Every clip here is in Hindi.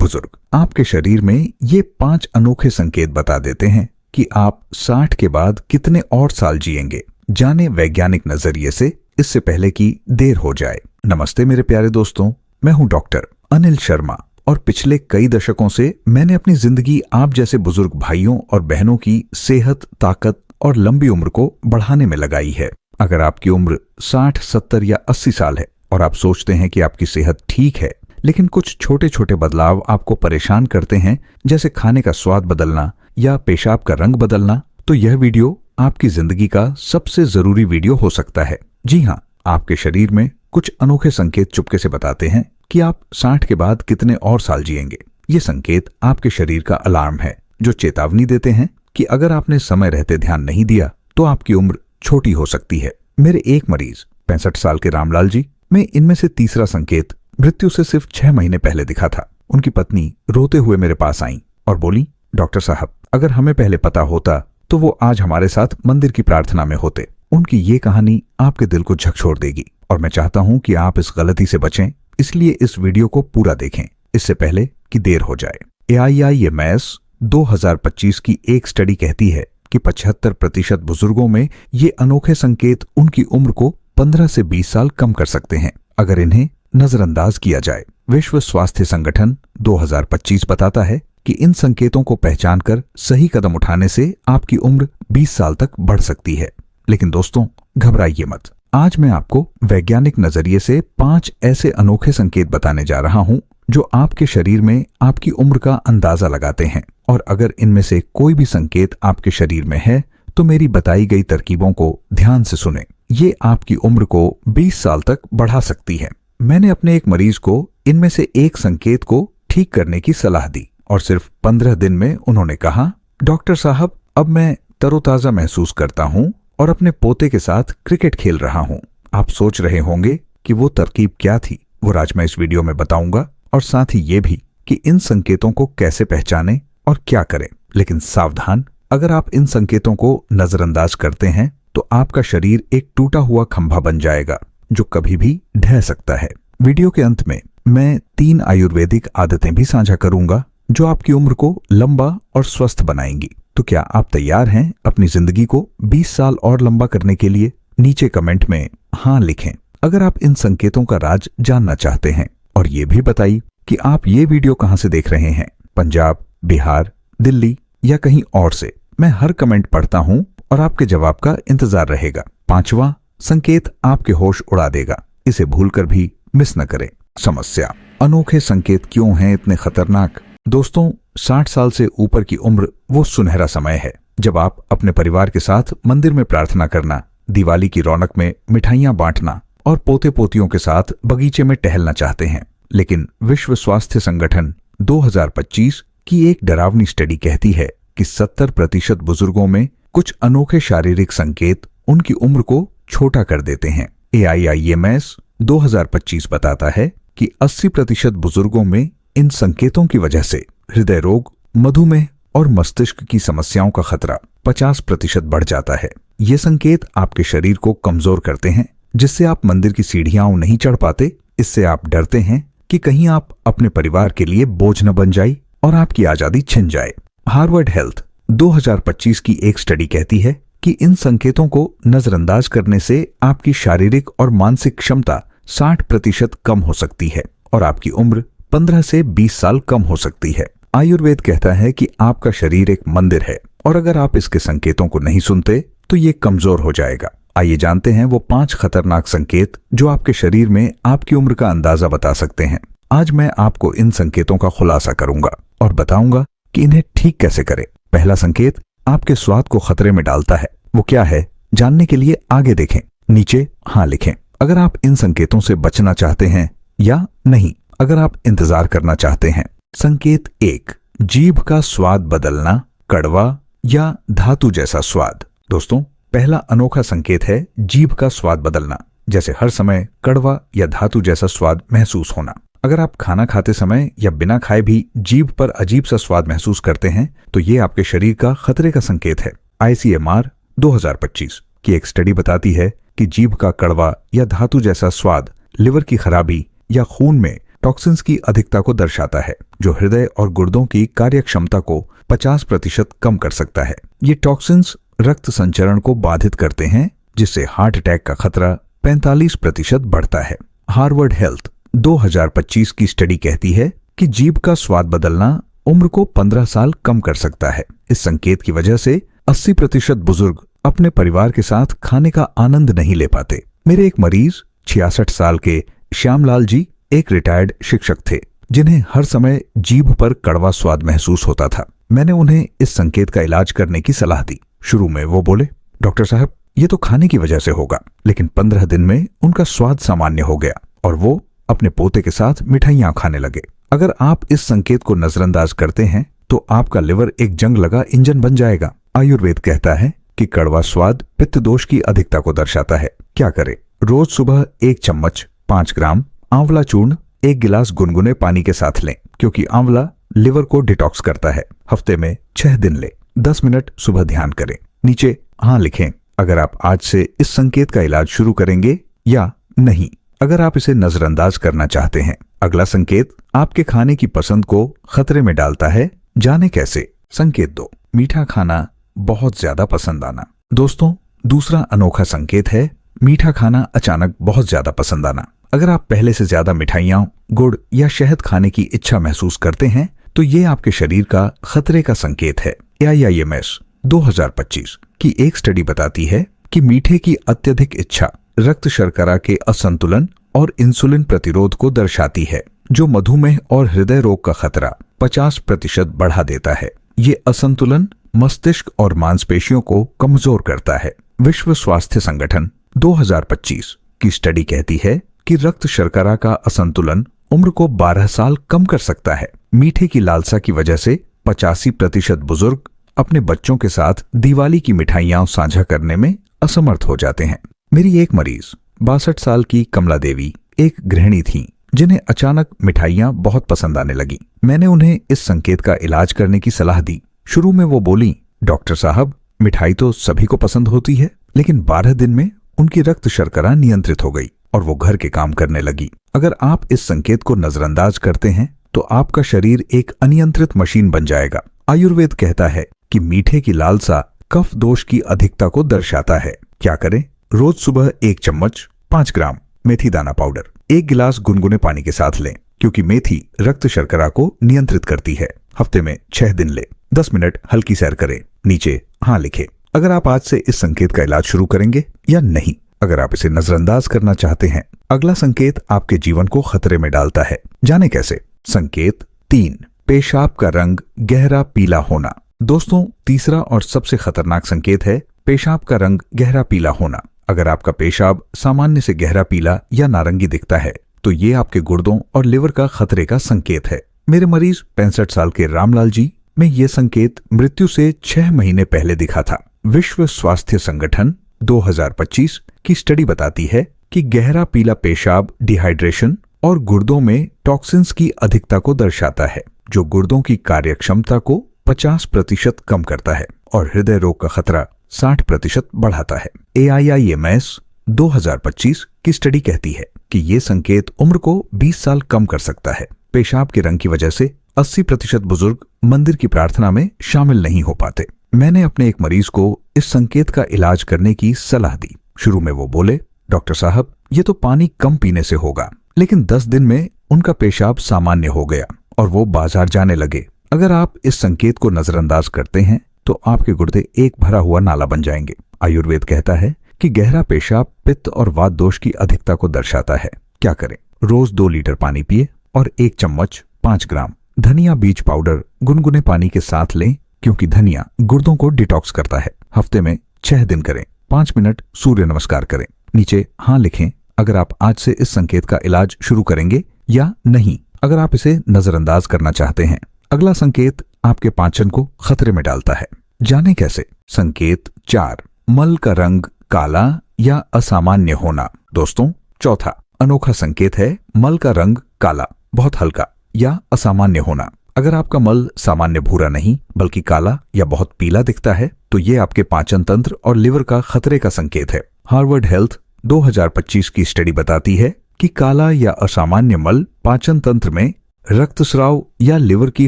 बुजुर्ग, आपके शरीर में ये 5 अनोखे संकेत बता देते हैं कि आप 60 के बाद कितने और साल जिएंगे। जाने वैज्ञानिक नजरिए से, इससे पहले कि देर हो जाए। नमस्ते मेरे प्यारे दोस्तों, मैं हूं डॉक्टर अनिल शर्मा और पिछले कई दशकों से मैंने अपनी जिंदगी आप जैसे बुजुर्ग भाइयों और बहनों की सेहत, ताकत और लंबी उम्र को बढ़ाने में लगाई है। अगर आपकी उम्र 60, 70 या 80 साल है और आप सोचते हैं कि आपकी सेहत ठीक है, लेकिन कुछ छोटे छोटे बदलाव आपको परेशान करते हैं, जैसे खाने का स्वाद बदलना या पेशाब का रंग बदलना, तो यह वीडियो आपकी जिंदगी का सबसे जरूरी वीडियो हो सकता है। जी हाँ, आपके शरीर में कुछ अनोखे संकेत चुपके से बताते हैं कि आप 60 के बाद कितने और साल जिएंगे। ये संकेत आपके शरीर का अलार्म है, जो चेतावनी देते हैं कि अगर आपने समय रहते ध्यान नहीं दिया तो आपकी उम्र छोटी हो सकती है। मेरे एक मरीज 65 साल के रामलाल जी में इनमें से तीसरा संकेत मृत्यु से सिर्फ 6 महीने पहले दिखा था। उनकी पत्नी रोते हुए मेरे पास आई और बोली, डॉक्टर साहब, अगर हमें पहले पता होता तो वो आज हमारे साथ मंदिर की प्रार्थना में होते। उनकी ये कहानी आपके दिल को झकझोर देगी और मैं चाहता हूं कि आप इस गलती से बचें, इसलिए इस वीडियो को पूरा देखें इससे पहले कि देर हो जाए। AIIMS 2025 की एक स्टडी कहती है कि 75% बुजुर्गों में ये अनोखे संकेत उनकी उम्र को 15 से 20 साल कम कर सकते हैं, अगर इन्हें नजरअंदाज किया जाए। विश्व स्वास्थ्य संगठन 2025 बताता है कि इन संकेतों को पहचान कर सही कदम उठाने से आपकी उम्र 20 साल तक बढ़ सकती है। लेकिन दोस्तों, घबराइए मत। आज मैं आपको वैज्ञानिक नजरिए से 5 ऐसे अनोखे संकेत बताने जा रहा हूं जो आपके शरीर में आपकी उम्र का अंदाजा लगाते हैं, और अगर इनमें से कोई भी संकेत आपके शरीर में है तो मेरी बताई गई तरकीबों को ध्यान से सुने। ये आपकी उम्र को 20 साल तक बढ़ा सकती है। मैंने अपने एक मरीज को इनमें से एक संकेत को ठीक करने की सलाह दी और सिर्फ 15 दिन में उन्होंने कहा, डॉक्टर साहब, अब मैं तरोताजा महसूस करता हूं और अपने पोते के साथ क्रिकेट खेल रहा हूं। आप सोच रहे होंगे कि वो तरकीब क्या थी। वो आज मैं इस वीडियो में बताऊंगा, और साथ ही ये भी कि इन संकेतों को कैसे पहचानें और क्या करें। लेकिन सावधान, अगर आप इन संकेतों को नजरअंदाज करते हैं तो आपका शरीर एक टूटा हुआ खंभा बन जाएगा जो कभी भी ढह सकता है। वीडियो के अंत में मैं 3 आयुर्वेदिक आदतें भी साझा करूंगा जो आपकी उम्र को लंबा और स्वस्थ बनाएंगी। तो क्या आप तैयार हैं अपनी जिंदगी को 20 साल और लंबा करने के लिए? नीचे कमेंट में हाँ लिखें अगर आप इन संकेतों का राज जानना चाहते हैं, और ये भी बताइए कि आप ये वीडियो कहां से देख रहे हैं, पंजाब, बिहार, दिल्ली या कहीं और से। मैं हर कमेंट पढ़ता हूं और आपके जवाब का इंतजार रहेगा। 5वां संकेत आपके होश उड़ा देगा, इसे भूलकर भी मिस न करें। समस्या, अनोखे संकेत क्यों हैं इतने खतरनाक? दोस्तों, 60 साल से ऊपर की उम्र वो सुनहरा समय है जब आप अपने परिवार के साथ मंदिर में प्रार्थना करना, दिवाली की रौनक में मिठाइयां बांटना और पोते पोतियों के साथ बगीचे में टहलना चाहते हैं। लेकिन विश्व स्वास्थ्य संगठन 2025 की एक डरावनी स्टडी कहती है कि 70% बुजुर्गों में कुछ अनोखे शारीरिक संकेत उनकी उम्र को छोटा कर देते हैं। AIIMS 2025 बताता है कि 80% बुजुर्गों में इन संकेतों की वजह से हृदय रोग, मधुमेह और मस्तिष्क की समस्याओं का खतरा 50% बढ़ जाता है। ये संकेत आपके शरीर को कमजोर करते हैं, जिससे आप मंदिर की सीढ़ियां नहीं चढ़ पाते। इससे आप डरते हैं कि कहीं आप अपने परिवार के लिए बोझ न बन जाए और आपकी आजादी छिन जाए। हार्वर्ड हेल्थ 2025 की एक स्टडी कहती है कि इन संकेतों को नजरअंदाज करने से आपकी शारीरिक और मानसिक क्षमता 60% कम हो सकती है और आपकी उम्र 15 से 20 साल कम हो सकती है। आयुर्वेद कहता है कि आपका शरीर एक मंदिर है और अगर आप इसके संकेतों को नहीं सुनते तो ये कमजोर हो जाएगा। आइए जानते हैं वो 5 खतरनाक संकेत जो आपके शरीर में आपकी उम्र का अंदाजा बता सकते हैं। आज मैं आपको इन संकेतों का खुलासा करूंगा और बताऊंगा कि इन्हें ठीक कैसे करें। पहला संकेत आपके स्वाद को खतरे में डालता है। वो क्या है, जानने के लिए आगे देखें, नीचे हाँ लिखें अगर आप इन संकेतों से बचना चाहते हैं, या नहीं अगर आप इंतजार करना चाहते हैं। संकेत 1, जीभ का स्वाद बदलना, कड़वा या धातु जैसा स्वाद। दोस्तों, पहला अनोखा संकेत है जीभ का स्वाद बदलना, जैसे हर समय कड़वा या धातु जैसा स्वाद महसूस होना। अगर आप खाना खाते समय या बिना खाए भी जीभ पर अजीब सा स्वाद महसूस करते हैं तो ये आपके शरीर का खतरे का संकेत है। ICMR 2025 की एक स्टडी बताती है कि जीभ का कड़वा या धातु जैसा स्वाद लिवर की खराबी या खून में टॉक्सिन्स की अधिकता को दर्शाता है, जो हृदय और गुर्दों की कार्यक्षमता को 50% कम कर सकता है। ये टॉक्सिन्स रक्त संचरण को बाधित करते हैं, जिससे हार्ट अटैक का खतरा 45% बढ़ता है। हार्वर्ड हेल्थ 2025 की स्टडी कहती है कि जीभ का स्वाद बदलना उम्र को 15 साल कम कर सकता है। इस संकेत की वजह से 80% बुजुर्ग अपने परिवार के साथ खाने का आनंद नहीं ले पाते। मेरे एक मरीज 66 साल के श्यामलाल जी एक रिटायर्ड शिक्षक थे, जिन्हें हर समय जीभ पर कड़वा स्वाद महसूस होता था। मैंने उन्हें इस संकेत का इलाज करने की सलाह दी। शुरू में वो बोले, डॉक्टर साहब, ये तो खाने की वजह से होगा। लेकिन 15 दिन में उनका स्वाद सामान्य हो गया और वो अपने पोते के साथ मिठाइयां खाने लगे। अगर आप इस संकेत को नजरअंदाज करते हैं तो आपका लिवर एक जंग लगा इंजन बन जाएगा। आयुर्वेद कहता है कि कड़वा स्वाद पित्त दोष की अधिकता को दर्शाता है। क्या करें? रोज सुबह 1 चम्मच 5 ग्राम आंवला चूर्ण 1 गिलास गुनगुने पानी के साथ लें, क्योंकि आंवला लिवर को डिटॉक्स करता है। हफ्ते में 6 दिन लें। 10 मिनट सुबह ध्यान करें। नीचे हाँ लिखें अगर आप आज से इस संकेत का इलाज शुरू करेंगे या नहीं, अगर आप इसे नजरअंदाज करना चाहते हैं। अगला संकेत आपके खाने की पसंद को खतरे में डालता है। जाने कैसे? संकेत 2, मीठा खाना बहुत ज्यादा पसंद आना। दोस्तों, दूसरा अनोखा संकेत है मीठा खाना अचानक बहुत ज्यादा पसंद आना। अगर आप पहले से ज्यादा मिठाइयां, गुड़ या शहद खाने की इच्छा महसूस करते हैं तो ये आपके शरीर का खतरे का संकेत है। AIIMS 2025 की एक स्टडी बताती है कि मीठे की अत्यधिक इच्छा रक्त शर्करा के असंतुलन और इंसुलिन प्रतिरोध को दर्शाती है, जो मधुमेह और हृदय रोग का खतरा 50% बढ़ा देता है। ये असंतुलन मस्तिष्क और मांसपेशियों को कमजोर करता है। विश्व स्वास्थ्य संगठन 2025 की स्टडी कहती है कि रक्त शर्करा का असंतुलन उम्र को 12 साल कम कर सकता है। मीठे की लालसा की वजह से 85% बुजुर्ग अपने बच्चों के साथ दिवाली की मिठाइयां साझा करने में असमर्थ हो जाते हैं। मेरी एक मरीज 62 साल की कमला देवी एक गृहिणी थी, जिन्हें अचानक मिठाइयां बहुत पसंद आने लगी। मैंने उन्हें इस संकेत का इलाज करने की सलाह दी। शुरू में वो बोली, डॉक्टर साहब, मिठाई तो सभी को पसंद होती है, लेकिन 12 दिन में उनकी रक्त शर्करा नियंत्रित हो गई और वो घर के काम करने लगी। अगर आप इस संकेत को नजरअंदाज करते हैं तो आपका शरीर एक अनियंत्रित मशीन बन जाएगा। आयुर्वेद कहता है कि मीठे की लालसा कफ दोष की अधिकता को दर्शाता है। क्या करें? रोज सुबह 1 चम्मच 5 ग्राम मेथी दाना पाउडर 1 गिलास गुनगुने पानी के साथ लें, क्योंकि मेथी रक्त शर्करा को नियंत्रित करती है। हफ्ते में 6 दिन लें। 10 मिनट हल्की सैर करें। नीचे हाँ लिखे अगर आप आज से इस संकेत का इलाज शुरू करेंगे या नहीं, अगर आप इसे नजरअंदाज करना चाहते हैं। अगला संकेत आपके जीवन को खतरे में डालता है। जाने कैसे? संकेत 3, पेशाब का रंग गहरा पीला होना। दोस्तों, तीसरा और सबसे खतरनाक संकेत है पेशाब का रंग गहरा पीला होना। अगर आपका पेशाब सामान्य से गहरा पीला या नारंगी दिखता है तो ये आपके गुर्दों और लिवर का खतरे का संकेत है। मेरे मरीज 65 साल के रामलाल जी में ये संकेत मृत्यु से 6 महीने पहले दिखा था। विश्व स्वास्थ्य संगठन 2025 की स्टडी बताती है कि गहरा पीला पेशाब डिहाइड्रेशन और गुर्दों में टॉक्सिन्स की अधिकता को दर्शाता है, जो गुर्दों की कार्यक्षमता को 50% कम करता है और हृदय रोग का खतरा 60% बढ़ाता है। AIIMS 2025 की स्टडी कहती है कि ये संकेत उम्र को 20 साल कम कर सकता है। पेशाब के रंग की वजह से 80% बुजुर्ग मंदिर की प्रार्थना में शामिल नहीं हो पाते। मैंने अपने एक मरीज को इस संकेत का इलाज करने की सलाह दी। शुरू में वो बोले, डॉक्टर साहब, ये तो पानी कम पीने से होगा, लेकिन 10 दिन में उनका पेशाब सामान्य हो गया और वो बाजार जाने लगे। अगर आप इस संकेत को नजरअंदाज करते हैं तो आपके गुर्दे एक भरा हुआ नाला बन जाएंगे। आयुर्वेद कहता है कि गहरा पेशाब पित्त और वात दोष की अधिकता को दर्शाता है। क्या करें? रोज 2 लीटर पानी पिए और 1 चम्मच 5 ग्राम धनिया बीज पाउडर गुनगुने पानी के साथ लें, क्योंकि धनिया गुर्दों को डिटॉक्स करता है। हफ्ते में 6 दिन करें। 5 मिनट सूर्य नमस्कार करें। नीचे हाँ लिखें अगर आप आज से इस संकेत का इलाज शुरू करेंगे या नहीं, अगर आप इसे नजरअंदाज करना चाहते हैं। अगला संकेत आपके पाचन को खतरे में डालता है। जाने कैसे? संकेत 4, मल का रंग काला या असामान्य होना। दोस्तों, चौथा अनोखा संकेत है मल का रंग काला, बहुत हल्का या असामान्य होना। अगर आपका मल सामान्य भूरा नहीं बल्कि काला या बहुत पीला दिखता है तो ये आपके पाचन तंत्र और लिवर का खतरे का संकेत है। हार्वर्ड हेल्थ 2025 की स्टडी बताती है कि काला या असामान्य मल पाचन तंत्र में रक्तस्राव या लिवर की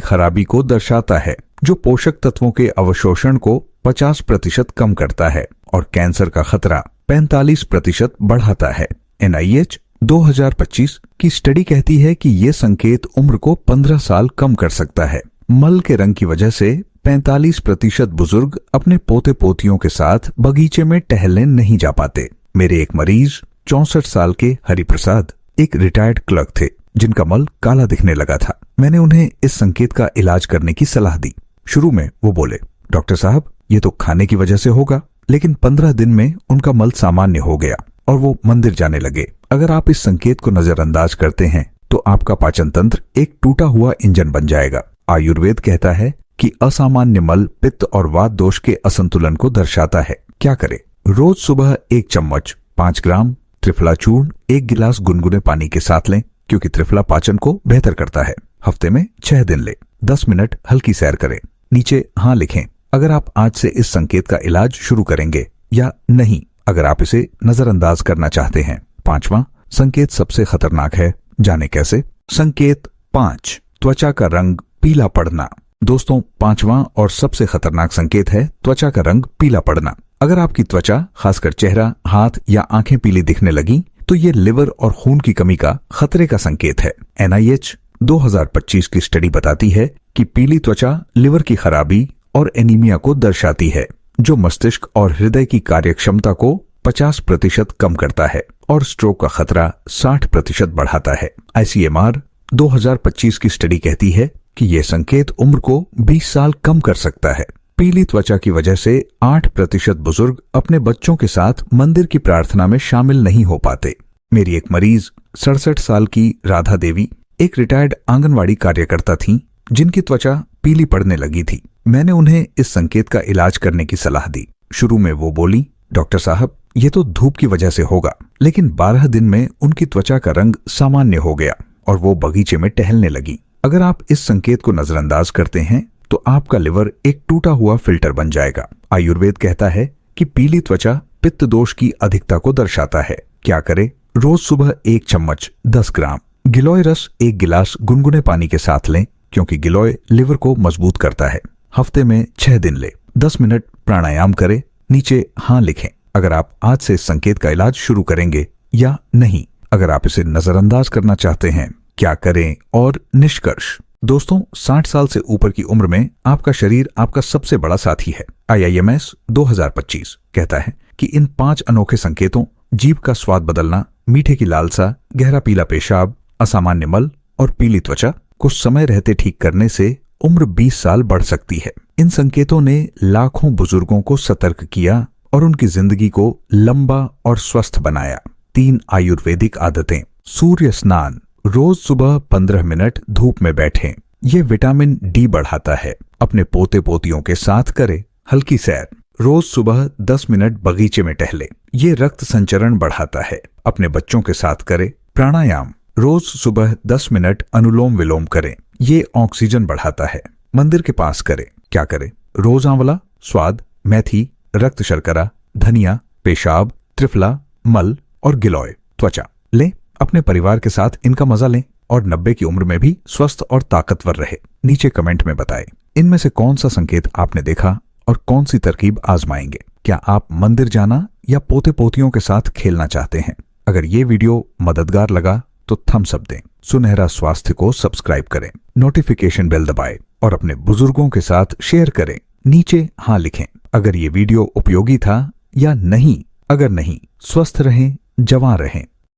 खराबी को दर्शाता है, जो पोषक तत्वों के अवशोषण को 50% कम करता है और कैंसर का खतरा 45% बढ़ाता है। NIH 2025 की स्टडी कहती है कि ये संकेत उम्र को 15 साल कम कर सकता है। मल के रंग की वजह से 45% बुजुर्ग अपने पोते पोतियों के साथ बगीचे में टहलने नहीं जा पाते। मेरे एक मरीज 64 साल के हरिप्रसाद एक रिटायर्ड क्लर्क थे, जिनका मल काला दिखने लगा था। मैंने उन्हें इस संकेत का इलाज करने की सलाह दी। शुरू में वो बोले, डॉक्टर साहब ये तो खाने की वजह से होगा, लेकिन 15 दिन में उनका मल सामान्य हो गया और वो मंदिर जाने लगे। अगर आप इस संकेत को नजरअंदाज करते हैं तो आपका पाचन तंत्र एक टूटा हुआ इंजन बन जाएगा। आयुर्वेद कहता है कि असामान्य मल पित्त और वात दोष के असंतुलन को दर्शाता है। क्या करें? रोज सुबह 1 चम्मच 5 ग्राम त्रिफला चूर्ण 1 गिलास गुनगुने पानी के साथ लें, क्योंकि त्रिफला पाचन को बेहतर करता है। हफ्ते में 6 दिन लें। 10 मिनट हल्की सैर करें। नीचे हाँ लिखें अगर आप आज से इस संकेत का इलाज शुरू करेंगे या नहीं, अगर आप इसे नजरअंदाज करना चाहते हैं। 5वां संकेत सबसे खतरनाक है, जाने कैसे? संकेत 5, त्वचा का रंग पीला पड़ना। दोस्तों, 5वां और सबसे खतरनाक संकेत है त्वचा का रंग पीला पड़ना। अगर आपकी त्वचा, खासकर चेहरा, हाथ या आंखें पीली दिखने लगी तो ये लिवर और खून की कमी का खतरे का संकेत है। NIH 2025 की स्टडी बताती है कि पीली त्वचा लिवर की खराबी और एनीमिया को दर्शाती है, जो मस्तिष्क और हृदय की कार्यक्षमता को 50% कम करता है और स्ट्रोक का खतरा 60% बढ़ाता है। ICMR 2025 की स्टडी कहती है कि यह संकेत उम्र को 20 साल कम कर सकता है। पीली त्वचा की वजह से 8% बुजुर्ग अपने बच्चों के साथ मंदिर की प्रार्थना में शामिल नहीं हो पाते। मेरी एक मरीज 67 साल की राधा देवी एक रिटायर्ड आंगनवाड़ी कार्यकर्ता थीं, जिनकी त्वचा पीली पड़ने लगी थी। मैंने उन्हें इस संकेत का इलाज करने की सलाह दी। शुरू में वो बोली, डॉक्टर साहब ये तो धूप की वजह से होगा, लेकिन 12 दिन में उनकी त्वचा का रंग सामान्य हो गया और वो बगीचे में टहलने लगी। अगर आप इस संकेत को नजरअंदाज करते हैं तो आपका लिवर एक टूटा हुआ फिल्टर बन जाएगा। आयुर्वेद कहता है कि पीली त्वचा पित्त दोष की अधिकता को दर्शाता है। क्या करें? रोज सुबह 1 चम्मच 10 ग्राम गिलोय रस 1 गिलास गुनगुने पानी के साथ लें, क्योंकि गिलोय लिवर को मजबूत करता है। हफ्ते में 6 दिन ले। 10 मिनट प्राणायाम करें। नीचे हाँ लिखें अगर आप आज से इस संकेत का इलाज शुरू करेंगे या नहीं, अगर आप इसे नजरअंदाज करना चाहते हैं। क्या करें और निष्कर्ष? दोस्तों, 60 साल से ऊपर की उम्र में आपका शरीर आपका सबसे बड़ा साथी है। IIMS 2025 कहता है कि इन 5 अनोखे संकेतों, जीभ का स्वाद बदलना, मीठे की लालसा, गहरा पीला पेशाब, असामान्य मल और पीली त्वचा को समय रहते ठीक करने से उम्र 20 साल बढ़ सकती है। इन संकेतों ने लाखों बुजुर्गों को सतर्क किया और उनकी जिंदगी को लंबा और स्वस्थ बनाया। 3 आयुर्वेदिक आदतें। सूर्य स्नान। रोज सुबह 15 मिनट धूप में बैठें। ये विटामिन D बढ़ाता है। अपने पोते पोतियों के साथ करें। हल्की सैर। रोज सुबह 10 मिनट बगीचे में टहले। ये रक्त संचरण बढ़ाता है। अपने बच्चों के साथ करें। प्राणायाम। रोज सुबह 10 मिनट अनुलोम विलोम करें। ये ऑक्सीजन बढ़ाता है। मंदिर के पास करें। क्या करें? रोज आंवला, स्वाद, मेथी, रक्त शर्करा, धनिया, पेशाब, त्रिफला, मल और गिलोय त्वचा लें। अपने परिवार के साथ इनका मजा लें और 90 की उम्र में भी स्वस्थ और ताकतवर रहे। नीचे कमेंट में बताएं इनमें से कौन सा संकेत आपने देखा और कौन सी तरकीब आजमाएंगे। क्या आप मंदिर जाना या पोते पोतियों के साथ खेलना चाहते हैं? अगर ये वीडियो मददगार लगा तो थम्स अप दें। सुनहरा स्वास्थ्य को सब्सक्राइब करें, नोटिफिकेशन बेल दबाएं और अपने बुजुर्गों के साथ शेयर करें। नीचे हाँ लिखें अगर ये वीडियो उपयोगी था या नहीं। अगर नहीं, स्वस्थ रहें, जवां रहें।